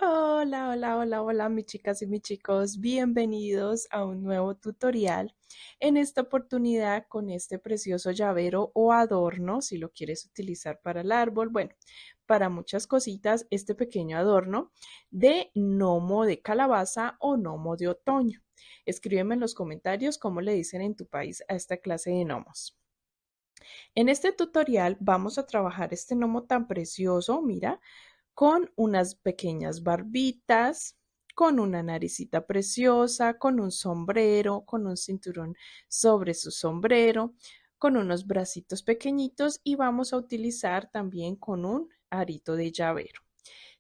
Hola, hola, hola, hola, mis chicas y mis chicos. Bienvenidos a un nuevo tutorial. En esta oportunidad con este precioso llavero o adorno, si lo quieres utilizar para el árbol, bueno, para muchas cositas, este pequeño adorno de gnomo de calabaza o gnomo de otoño. Escríbeme en los comentarios cómo le dicen en tu país a esta clase de gnomos. En este tutorial vamos a trabajar este gnomo tan precioso, mira, con unas pequeñas barbitas, con una naricita preciosa, con un sombrero, con un cinturón sobre su sombrero, con unos bracitos pequeñitos y vamos a utilizar también con un arito de llavero.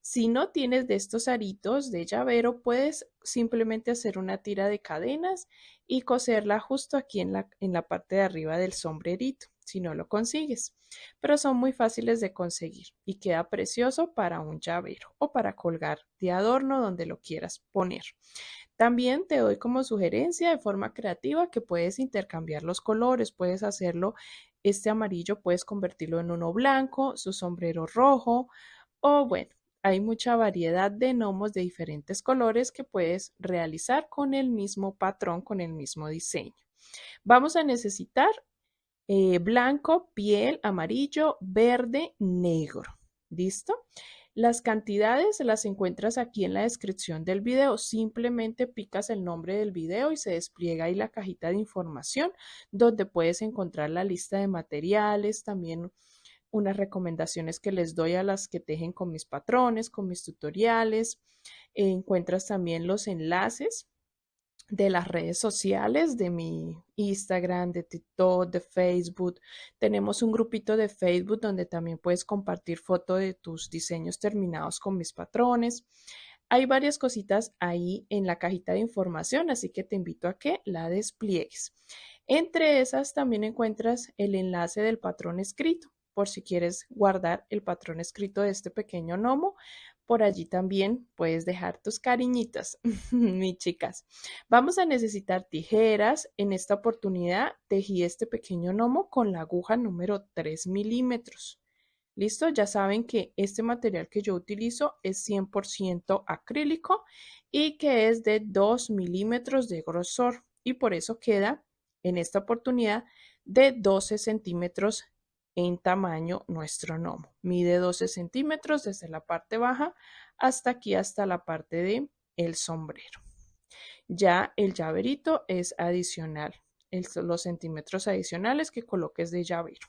Si no tienes de estos aritos de llavero, puedes simplemente hacer una tira de cadenas y coserla justo aquí en la parte de arriba del sombrerito, si no lo consigues. Pero son muy fáciles de conseguir y queda precioso para un llavero o para colgar de adorno donde lo quieras poner. También te doy como sugerencia de forma creativa que puedes intercambiar los colores, puedes hacerlo este amarillo, puedes convertirlo en uno blanco, su sombrero rojo o bueno, hay mucha variedad de gnomos de diferentes colores que puedes realizar con el mismo patrón, con el mismo diseño. Vamos a necesitar blanco, piel, amarillo, verde, negro. ¿Listo? Las cantidades las encuentras aquí en la descripción del video. Simplemente picas el nombre del video y se despliega ahí la cajita de información donde puedes encontrar la lista de materiales, también unas recomendaciones que les doy a las que tejen con mis patrones, con mis tutoriales. Encuentras también los enlaces de las redes sociales, de mi Instagram, de TikTok, de Facebook. Tenemos un grupito de Facebook donde también puedes compartir fotos de tus diseños terminados con mis patrones. Hay varias cositas ahí en la cajita de información, así que te invito a que la despliegues. Entre esas también encuentras el enlace del patrón escrito, por si quieres guardar el patrón escrito de este pequeño gnomo. Por allí también puedes dejar tus cariñitas, mis chicas. Vamos a necesitar tijeras. En esta oportunidad tejí este pequeño gnomo con la aguja número 3 milímetros. ¿Listo? Ya saben que este material que yo utilizo es 100% acrílico y que es de 2 milímetros de grosor y por eso queda en esta oportunidad de 12 centímetros en tamaño nuestro gnomo. Mide 12 centímetros desde la parte baja hasta aquí, hasta la parte de el sombrero. Ya el llaverito es adicional, los centímetros adicionales que coloques de llavero.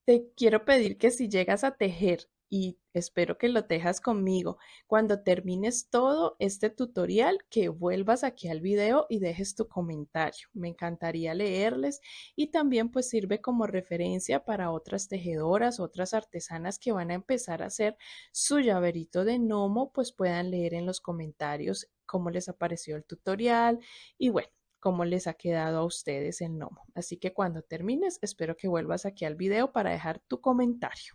Te quiero pedir que si llegas a tejer y espero que lo tejas conmigo, cuando termines todo este tutorial, que vuelvas aquí al video y dejes tu comentario. Me encantaría leerles y también pues sirve como referencia para otras tejedoras, otras artesanas que van a empezar a hacer su llaverito de gnomo, pues puedan leer en los comentarios cómo les apareció el tutorial y bueno, cómo les ha quedado a ustedes el gnomo. Así que cuando termines, espero que vuelvas aquí al video para dejar tu comentario.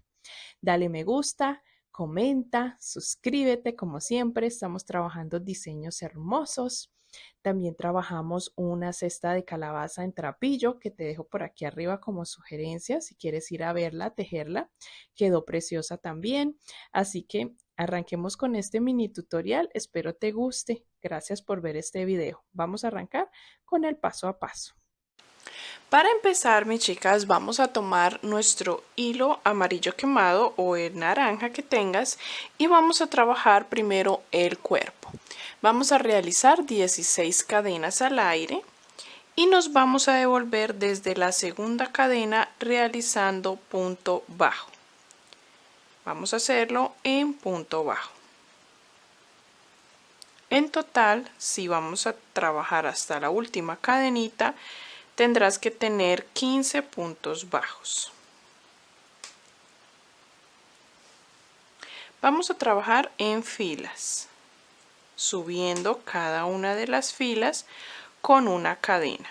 Dale me gusta, comenta, suscríbete, como siempre, estamos trabajando diseños hermosos. También trabajamos una cesta de calabaza en trapillo que te dejo por aquí arriba como sugerencia si quieres ir a verla, tejerla. Quedó preciosa también. Así que arranquemos con este mini tutorial. Espero te guste. Gracias por ver este video. Vamos a arrancar con el paso a paso. Para empezar, mis chicas, vamos a tomar nuestro hilo amarillo quemado o el naranja que tengas y vamos a trabajar primero el cuerpo. Vamos a realizar 16 cadenas al aire y nos vamos a devolver desde la segunda cadena realizando punto bajo. Vamos a hacerlo en punto bajo. En total, si vamos a trabajar hasta la última cadenita, tendrás que tener 15 puntos bajos. Vamos a trabajar en filas, subiendo cada una de las filas con una cadena.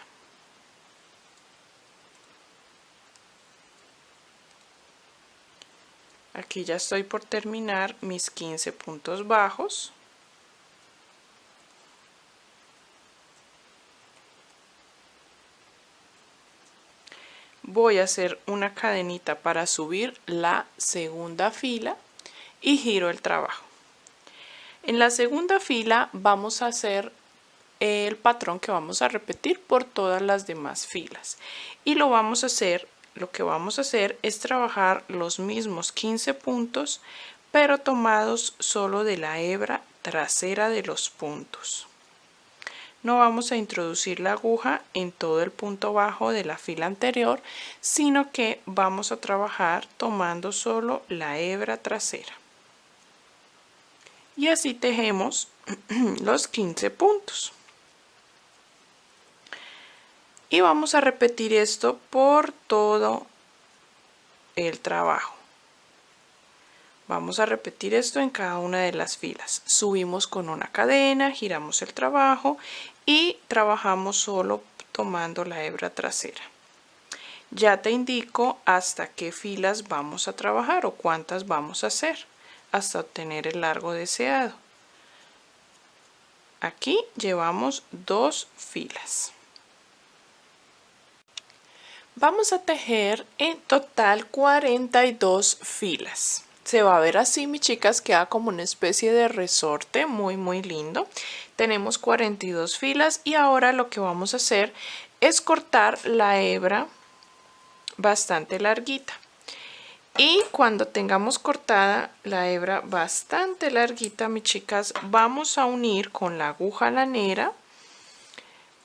Aquí ya estoy por terminar mis 15 puntos bajos. Voy a hacer una cadenita para subir la segunda fila y giro el trabajo. En la segunda fila vamos a hacer el patrón que vamos a repetir por todas las demás filas y lo que vamos a hacer es trabajar los mismos 15 puntos pero tomados solo de la hebra trasera de los puntos. No vamos a introducir la aguja en todo el punto bajo de la fila anterior, sino que vamos a trabajar tomando solo la hebra trasera. Y así tejemos los 15 puntos. Y vamos a repetir esto por todo el trabajo. Vamos a repetir esto en cada una de las filas. Subimos con una cadena, giramos el trabajo y trabajamos solo tomando la hebra trasera. Ya te indico hasta qué filas vamos a trabajar o cuántas vamos a hacer hasta obtener el largo deseado. Aquí llevamos 2 filas. Vamos a tejer en total 42 filas. Se va a ver así, mis chicas, queda como una especie de resorte muy lindo. Tenemos 42 filas y ahora lo que vamos a hacer es cortar la hebra bastante larguita. Y cuando tengamos cortada la hebra bastante larguita, mis chicas, vamos a unir con la aguja lanera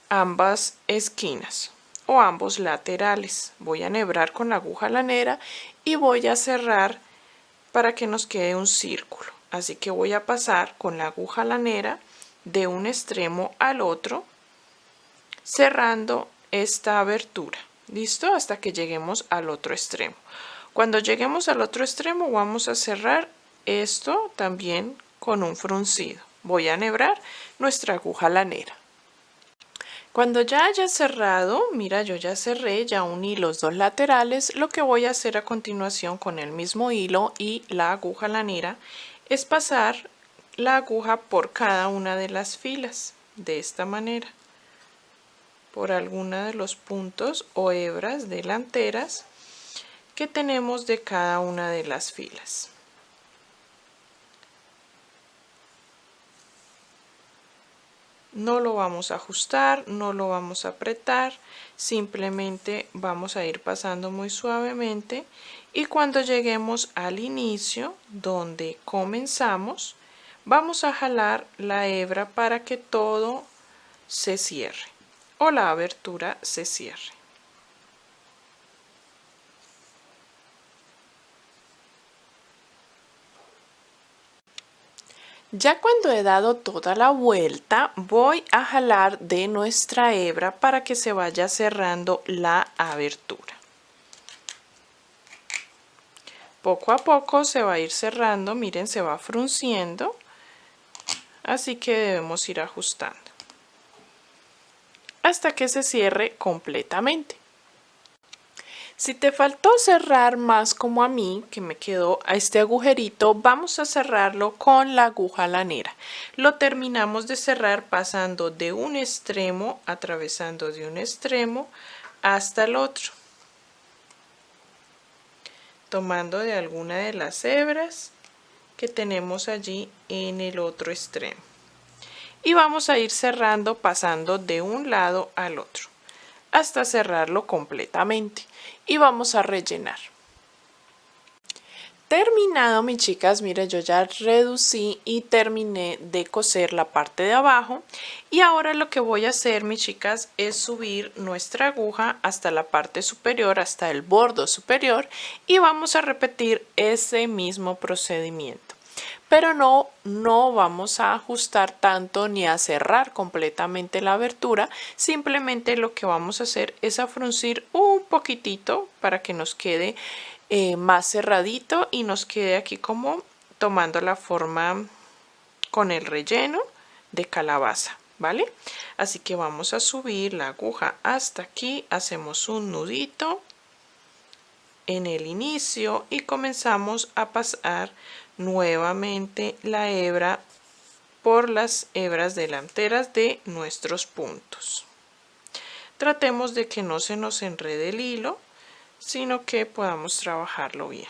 ambas esquinas o ambos laterales. Voy a enhebrar con la aguja lanera y voy a cerrar para que nos quede un círculo. Así que voy a pasar con la aguja lanera de un extremo al otro, cerrando esta abertura. ¿Listo? Hasta que lleguemos al otro extremo. Cuando lleguemos al otro extremo vamos a cerrar esto también con un fruncido. Voy a enhebrar nuestra aguja lanera. Cuando ya haya cerrado, mira, yo ya cerré, ya uní los dos laterales. Lo que voy a hacer a continuación con el mismo hilo y la aguja lanera es pasar la aguja por cada una de las filas, de esta manera, por alguna de los puntos o hebras delanteras que tenemos de cada una de las filas. No lo vamos a ajustar, no lo vamos a apretar, simplemente vamos a ir pasando muy suavemente y cuando lleguemos al inicio donde comenzamos, vamos a jalar la hebra para que todo se cierre o la abertura se cierre. Ya cuando he dado toda la vuelta, voy a jalar de nuestra hebra para que se vaya cerrando la abertura. Poco a poco se va a ir cerrando, miren, se va frunciendo, así que debemos ir ajustando hasta que se cierre completamente. Si te faltó cerrar más como a mí, que me quedó a este agujerito, vamos a cerrarlo con la aguja lanera. Lo terminamos de cerrar pasando de un extremo, atravesando de un extremo hasta el otro, tomando de alguna de las hebras que tenemos allí en el otro extremo. Y vamos a ir cerrando pasando de un lado al otro hasta cerrarlo completamente y vamos a rellenar. Terminado, mis chicas, miren, yo ya reducí y terminé de coser la parte de abajo y ahora lo que voy a hacer, mis chicas, es subir nuestra aguja hasta la parte superior, hasta el borde superior y vamos a repetir ese mismo procedimiento. Pero no vamos a ajustar tanto ni a cerrar completamente la abertura, simplemente lo que vamos a hacer es a fruncir un poquitito para que nos quede más cerradito y nos quede aquí como tomando la forma con el relleno de calabaza, ¿vale? Así que vamos a subir la aguja hasta aquí, hacemos un nudito en el inicio y comenzamos a pasar nuevamente la hebra por las hebras delanteras de nuestros puntos. Tratemos de que no se nos enrede el hilo, sino que podamos trabajarlo bien.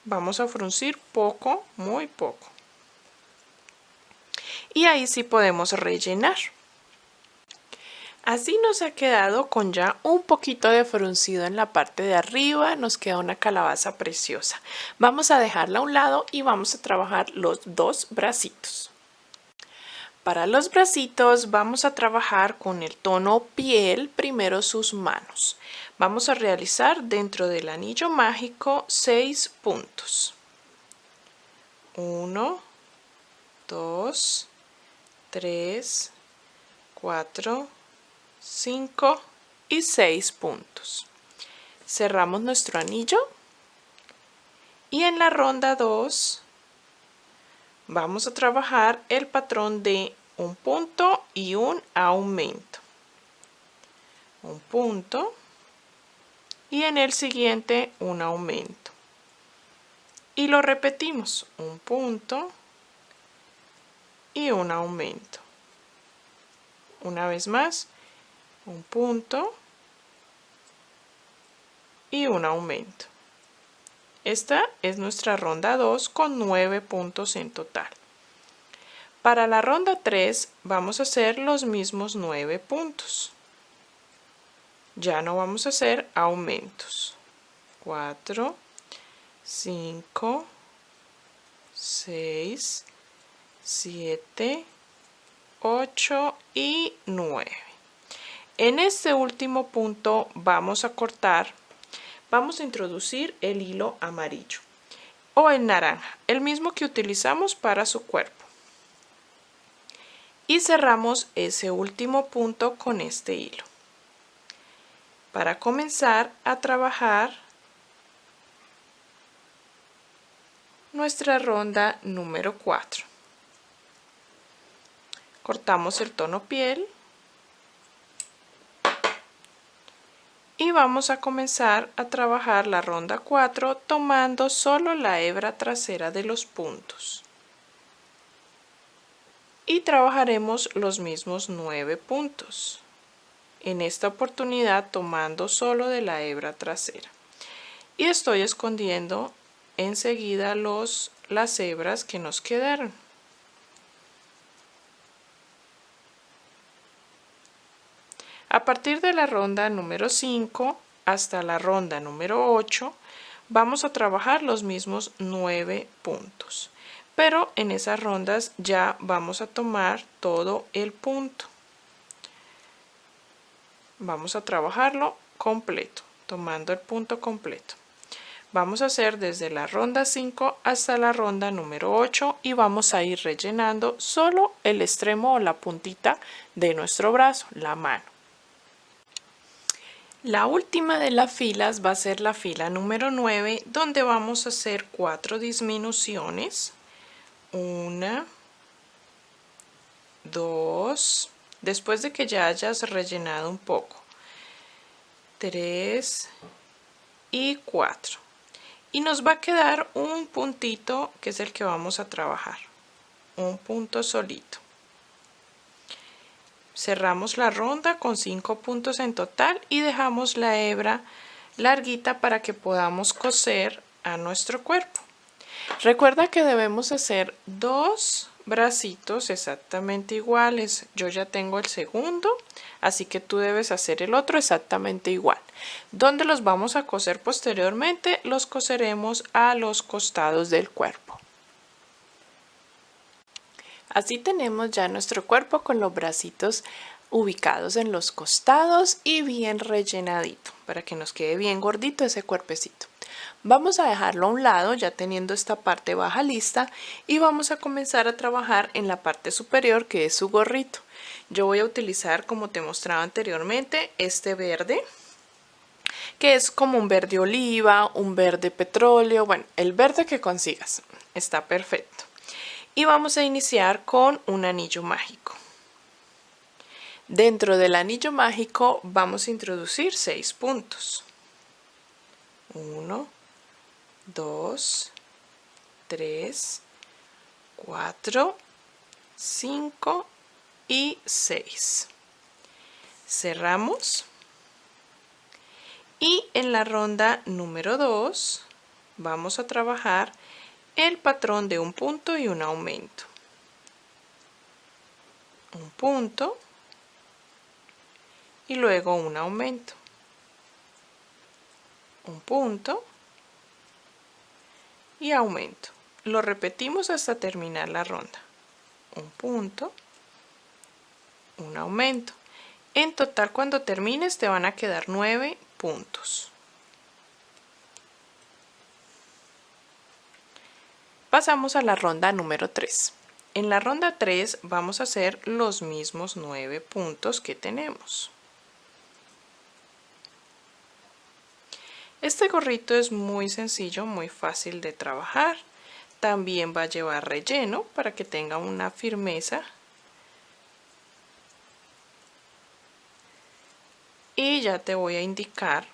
Vamos a fruncir poco, muy poco. Y ahí sí podemos rellenar. Así nos ha quedado con ya un poquito de fruncido en la parte de arriba, nos queda una calabaza preciosa. Vamos a dejarla a un lado y vamos a trabajar los dos bracitos. Para los bracitos vamos a trabajar con el tono piel, primero sus manos. Vamos a realizar dentro del anillo mágico 6 puntos. 1, 2, 3, 4, 5 y 6 puntos. Cerramos nuestro anillo y en la ronda 2 vamos a trabajar el patrón de un punto y un aumento. Un punto y en el siguiente un aumento. Y lo repetimos, un punto y un aumento. Una vez más, un punto y un aumento. Esta es nuestra ronda 2 con 9 puntos en total. Para la ronda 3 vamos a hacer los mismos 9 puntos. Ya no vamos a hacer aumentos. 4, 5, 6, 7, 8 y 9. En este último punto vamos a cortar. Vamos a introducir el hilo amarillo o el naranja, el mismo que utilizamos para su cuerpo. Y cerramos ese último punto con este hilo. Para comenzar a trabajar nuestra ronda número 4. Cortamos el tono piel. Y vamos a comenzar a trabajar la ronda 4 tomando solo la hebra trasera de los puntos. Y trabajaremos los mismos 9 puntos. En esta oportunidad tomando solo de la hebra trasera. Y estoy escondiendo enseguida las hebras que nos quedaron. A partir de la ronda número 5 hasta la ronda número 8 vamos a trabajar los mismos 9 puntos, pero en esas rondas ya vamos a tomar todo el punto. Vamos a trabajarlo completo, tomando el punto completo. Vamos a hacer desde la ronda 5 hasta la ronda número 8 y vamos a ir rellenando solo el extremo o la puntita de nuestro brazo, la mano. La última de las filas va a ser la fila número 9, donde vamos a hacer 4 disminuciones. 1, 2, después de que ya hayas rellenado un poco. 3 y 4. Y nos va a quedar un puntito que es el que vamos a trabajar. Un punto solito. Cerramos la ronda con 5 puntos en total y dejamos la hebra larguita para que podamos coser a nuestro cuerpo. Recuerda que debemos hacer 2 bracitos exactamente iguales. Yo ya tengo el segundo, así que tú debes hacer el otro exactamente igual. ¿Dónde los vamos a coser posteriormente? Los coseremos a los costados del cuerpo. Así tenemos ya nuestro cuerpo con los bracitos ubicados en los costados y bien rellenadito para que nos quede bien gordito ese cuerpecito. Vamos a dejarlo a un lado ya teniendo esta parte baja lista y vamos a comenzar a trabajar en la parte superior que es su gorrito. Yo voy a utilizar, como te mostraba anteriormente, este verde que es como un verde oliva, un verde petróleo, bueno, el verde que consigas, está perfecto. Y vamos a iniciar con un anillo mágico. Dentro del anillo mágico vamos a introducir 6 puntos. 1, 2, 3, 4, 5 y 6. Cerramos. Y en la ronda número 2 vamos a trabajar el patrón de un punto y un aumento. Un punto y luego un aumento. Un punto y aumento. Lo repetimos hasta terminar la ronda. Un punto, un aumento. En total, cuando termines te van a quedar 9 puntos. Pasamos a la ronda número 3. En la ronda 3 vamos a hacer los mismos 9 puntos que tenemos. Este gorrito es muy sencillo, muy fácil de trabajar. También va a llevar relleno para que tenga una firmeza. Y ya te voy a indicar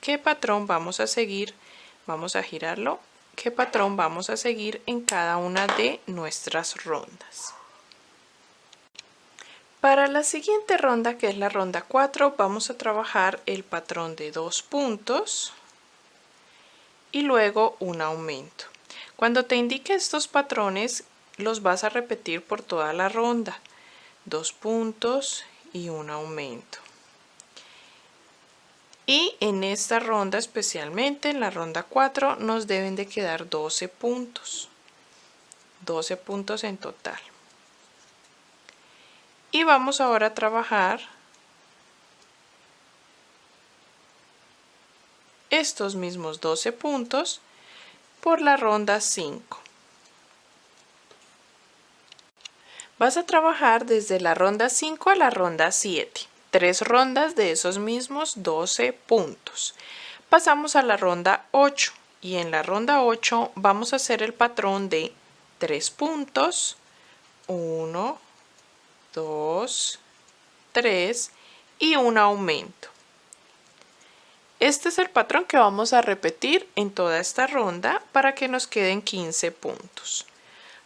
qué patrón vamos a seguir. Vamos a girarlo. Qué patrón vamos a seguir en cada una de nuestras rondas. Para la siguiente ronda, que es la ronda 4, vamos a trabajar el patrón de 2 puntos y luego un aumento. Cuando te indique estos patrones, los vas a repetir por toda la ronda. 2 puntos y un aumento. Y en esta ronda, especialmente en la ronda 4, nos deben de quedar 12 puntos. 12 puntos en total. Y vamos ahora a trabajar estos mismos 12 puntos por la ronda 5. Vas a trabajar desde la ronda 5 a la ronda 7. 3 rondas de esos mismos 12 puntos. Pasamos a la ronda 8 y en la ronda 8 vamos a hacer el patrón de 3 puntos, 1, 2, 3 y un aumento. Este es el patrón que vamos a repetir en toda esta ronda para que nos queden 15 puntos.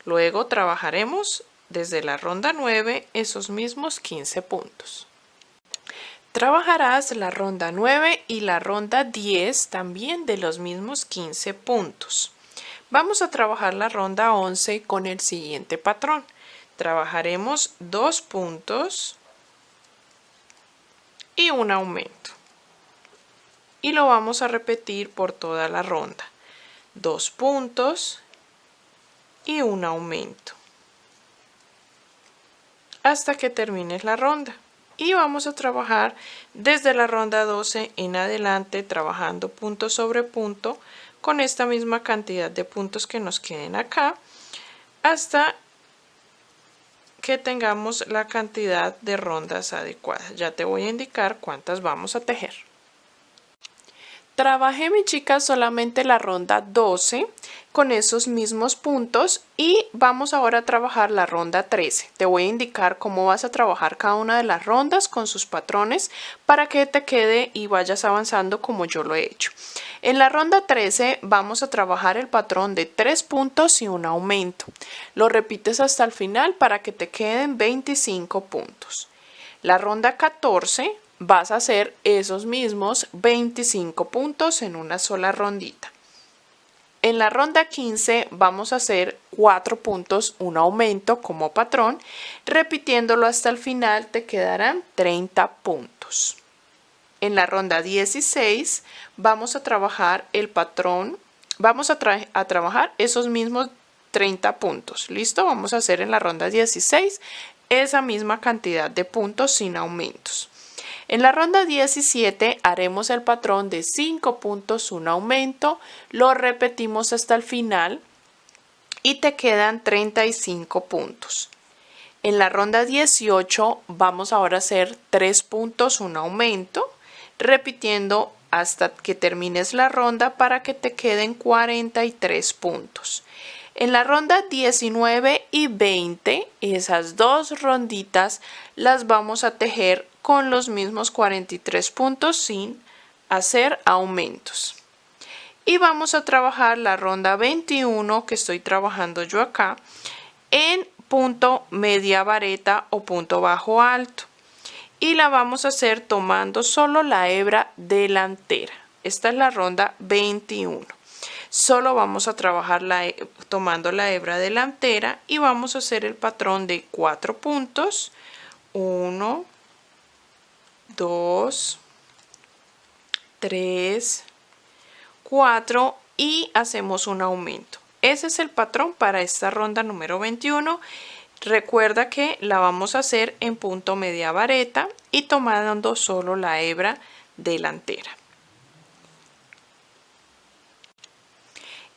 Luego trabajaremos desde la ronda 9 esos mismos 15 puntos. Trabajarás la ronda 9 y la ronda 10 también de los mismos 15 puntos. Vamos a trabajar la ronda 11 con el siguiente patrón. Trabajaremos 2 puntos y un aumento. Y lo vamos a repetir por toda la ronda. 2 puntos y un aumento. Hasta que termines la ronda. Y vamos a trabajar desde la ronda 12 en adelante, trabajando punto sobre punto con esta misma cantidad de puntos que nos queden acá, hasta que tengamos la cantidad de rondas adecuadas. Ya te voy a indicar cuántas vamos a tejer. Trabajé, mi chica, solamente la ronda 12 con esos mismos puntos y vamos ahora a trabajar la ronda 13. Te voy a indicar cómo vas a trabajar cada una de las rondas con sus patrones para que te quede y vayas avanzando como yo lo he hecho. En la ronda 13 vamos a trabajar el patrón de 3 puntos y un aumento. Lo repites hasta el final para que te queden 25 puntos. La ronda 14 vas a hacer esos mismos 25 puntos en una sola rondita. En la ronda 15 vamos a hacer 4 puntos, un aumento como patrón. Repitiéndolo hasta el final te quedarán 30 puntos. En la ronda 16 vamos a trabajar el patrón, vamos a trabajar esos mismos 30 puntos. ¿Listo? Vamos a hacer en la ronda 16 esa misma cantidad de puntos sin aumentos. En la ronda 17 haremos el patrón de 5 puntos, un aumento, lo repetimos hasta el final y te quedan 35 puntos. En la ronda 18 vamos ahora a hacer 3 puntos, un aumento, repitiendo hasta que termines la ronda para que te queden 43 puntos. En la ronda 19 y 20, esas dos ronditas las vamos a tejer con los mismos 43 puntos sin hacer aumentos. Y vamos a trabajar la ronda 21 que estoy trabajando yo acá en punto media vareta o punto bajo alto. Y la vamos a hacer tomando solo la hebra delantera. Esta es la ronda 21. solo vamos a trabajar tomando la hebra delantera y vamos a hacer el patrón de 4 puntos. 1, 2, 3, 4 y hacemos un aumento. Ese es el patrón para esta ronda número 21. Recuerda que la vamos a hacer en punto media vareta y tomando solo la hebra delantera.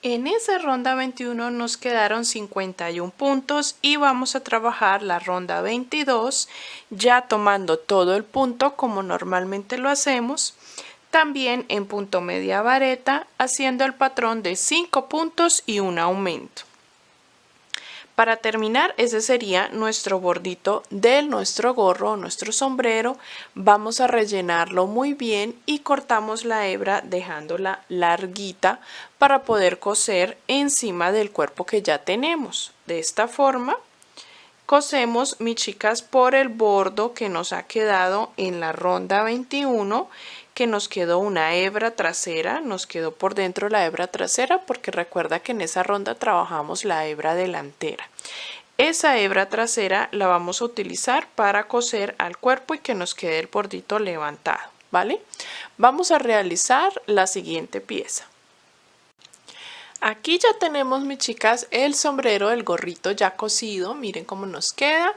En esa ronda 21 nos quedaron 51 puntos y vamos a trabajar la ronda 22 ya tomando todo el punto como normalmente lo hacemos, también en punto media vareta haciendo el patrón de 5 puntos y un aumento. Para terminar, ese sería nuestro bordito de nuestro gorro, nuestro sombrero. Vamos a rellenarlo muy bien y cortamos la hebra dejándola larguita para poder coser encima del cuerpo que ya tenemos. De esta forma, cosemos, mis chicas, por el bordo que nos ha quedado en la ronda 21, que nos quedó una hebra trasera, nos quedó por dentro la hebra trasera porque recuerda que en esa ronda trabajamos la hebra delantera. Esa hebra trasera la vamos a utilizar para coser al cuerpo y que nos quede el bordito levantado, ¿vale? Vamos a realizar la siguiente pieza. Aquí ya tenemos, mis chicas, el sombrero, el gorrito ya cosido. Miren cómo nos queda.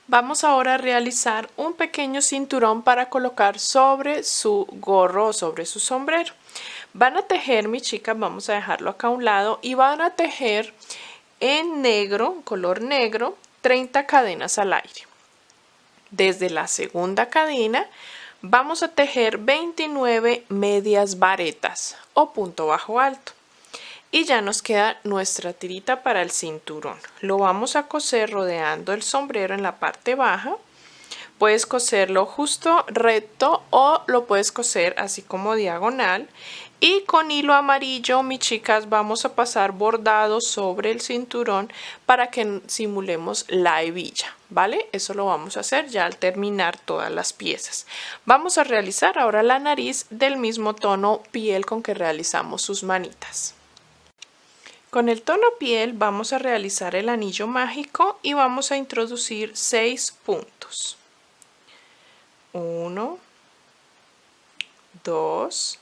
Vamos ahora a realizar un pequeño cinturón para colocar sobre su gorro o sobre su sombrero. Van a tejer, mis chicas, vamos a dejarlo acá a un lado y van a tejer en negro, color negro, 30 cadenas al aire. Desde la segunda cadena vamos a tejer 29 medias varetas o punto bajo alto. Y ya nos queda nuestra tirita para el cinturón. Lo vamos a coser rodeando el sombrero en la parte baja. Puedes coserlo justo recto o lo puedes coser así como diagonal. Y con hilo amarillo, mis chicas, vamos a pasar bordado sobre el cinturón para que simulemos la hebilla, ¿vale? Eso lo vamos a hacer ya al terminar todas las piezas. Vamos a realizar ahora la nariz del mismo tono piel con que realizamos sus manitas. Con el tono piel vamos a realizar el anillo mágico y vamos a introducir 6 puntos. 1, 2,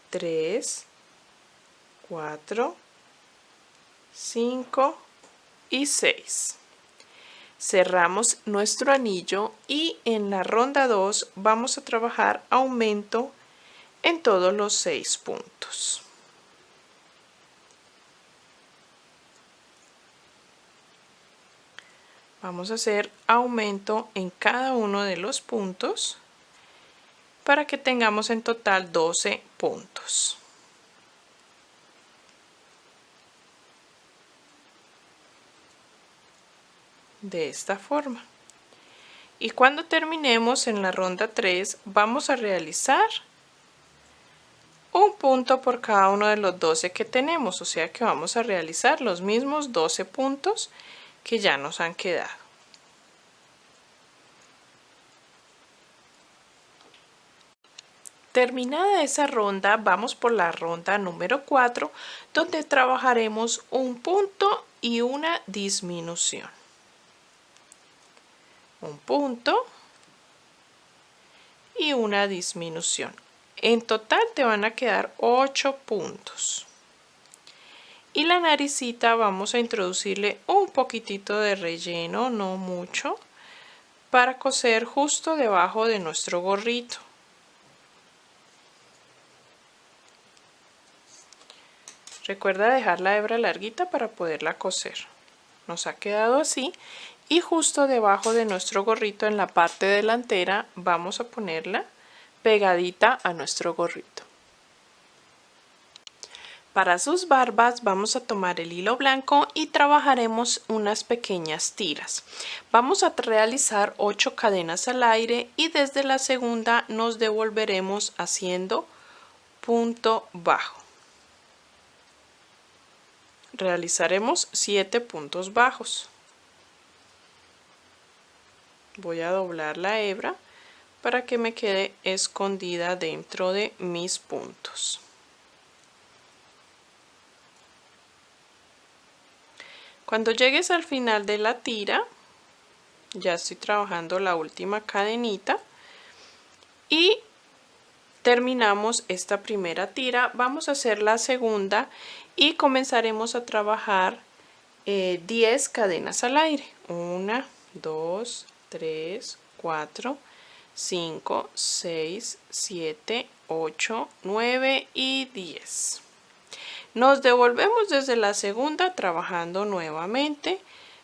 3, 4, 5 y 6. Cerramos nuestro anillo y en la ronda 2 vamos a trabajar aumento en todos los 6 puntos. Vamos a hacer aumento en cada uno de los puntos para que tengamos en total 12 puntos. De esta forma. Y cuando terminemos en la ronda 3 vamos a realizar un punto por cada uno de los 12 que tenemos, o sea que vamos a realizar los mismos 12 puntos que ya nos han quedado. Terminada esa ronda, vamos por la ronda número 4, donde trabajaremos un punto y una disminución. Un punto y una disminución. En total te van a quedar 8 puntos. Y la naricita vamos a introducirle un poquitito de relleno, no mucho, para coser justo debajo de nuestro gorrito. Recuerda dejar la hebra larguita para poderla coser. Nos ha quedado así y justo debajo de nuestro gorrito en la parte delantera vamos a ponerla pegadita a nuestro gorrito. Para sus barbas vamos a tomar el hilo blanco y trabajaremos unas pequeñas tiras. Vamos a realizar 8 cadenas al aire y desde la segunda nos devolveremos haciendo punto bajo. Realizaremos 7 puntos bajos. Voy a doblar la hebra para que me quede escondida dentro de mis puntos. Cuando llegues al final de la tira, ya estoy trabajando la última cadenita y terminamos esta primera tira. Vamos a hacer la segunda y comenzaremos a trabajar 10 cadenas al aire. 1, 2, 3, 4, 5, 6, 7, 8, 9 y 10. Nos devolvemos desde la segunda trabajando nuevamente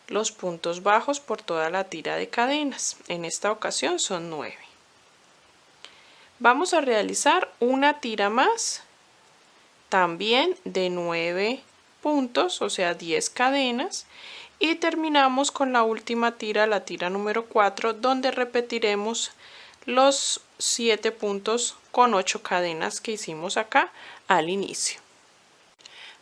los puntos bajos por toda la tira de cadenas. En esta ocasión son 9. Vamos a realizar una tira más, también de 9 puntos, o sea 10 cadenas, y terminamos con la última tira, la tira número 4, donde repetiremos los 7 puntos con 8 cadenas que hicimos acá al inicio.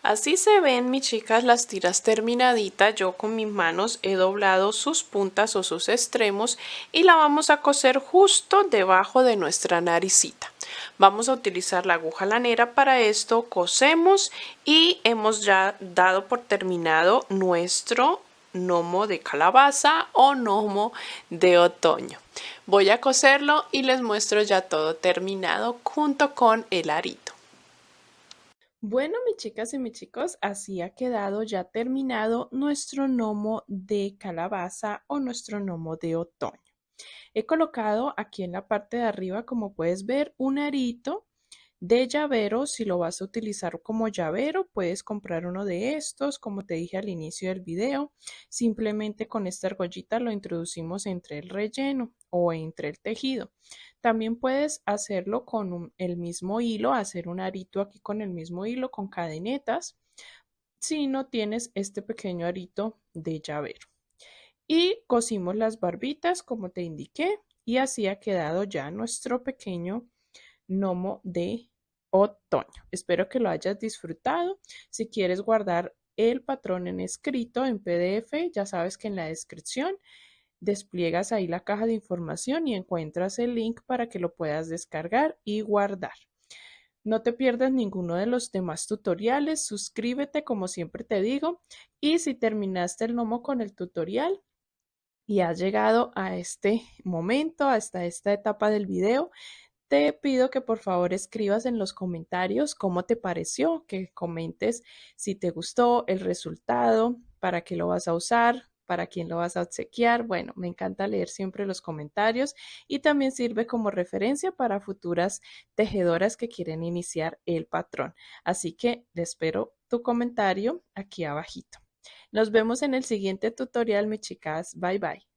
Así se ven, mis chicas, las tiras terminaditas. Yo con mis manos he doblado sus puntas o sus extremos y la vamos a coser justo debajo de nuestra naricita. Vamos a utilizar la aguja lanera para esto. Cosemos y hemos ya dado por terminado nuestro gnomo de calabaza o gnomo de otoño. Voy a coserlo y les muestro ya todo terminado junto con el arito. Bueno, mis chicas y mis chicos, así ha quedado ya terminado nuestro gnomo de calabaza o nuestro gnomo de otoño. He colocado aquí en la parte de arriba, como puedes ver, un arito de llavero. Si lo vas a utilizar como llavero, puedes comprar uno de estos, como te dije al inicio del video. Simplemente con esta argollita lo introducimos entre el relleno o entre el tejido. También puedes hacerlo con el mismo hilo, hacer un arito aquí con el mismo hilo, con cadenetas, si no tienes este pequeño arito de llavero. Y cosimos las barbitas como te indiqué y así ha quedado ya nuestro pequeño gnomo de otoño. Espero que lo hayas disfrutado. Si quieres guardar el patrón en escrito en PDF, ya sabes que en la descripción despliegas ahí la caja de información y encuentras el link para que lo puedas descargar y guardar. No te pierdas ninguno de los demás tutoriales, suscríbete como siempre te digo, y si terminaste el gnomo con el tutorial y has llegado a este momento, hasta esta etapa del video, te pido que por favor escribas en los comentarios cómo te pareció, que comentes si te gustó el resultado, para qué lo vas a usar, para quién lo vas a obsequiar. Bueno, me encanta leer siempre los comentarios y también sirve como referencia para futuras tejedoras que quieren iniciar el patrón. Así que espero tu comentario aquí abajito. Nos vemos en el siguiente tutorial, mis chicas. Bye bye.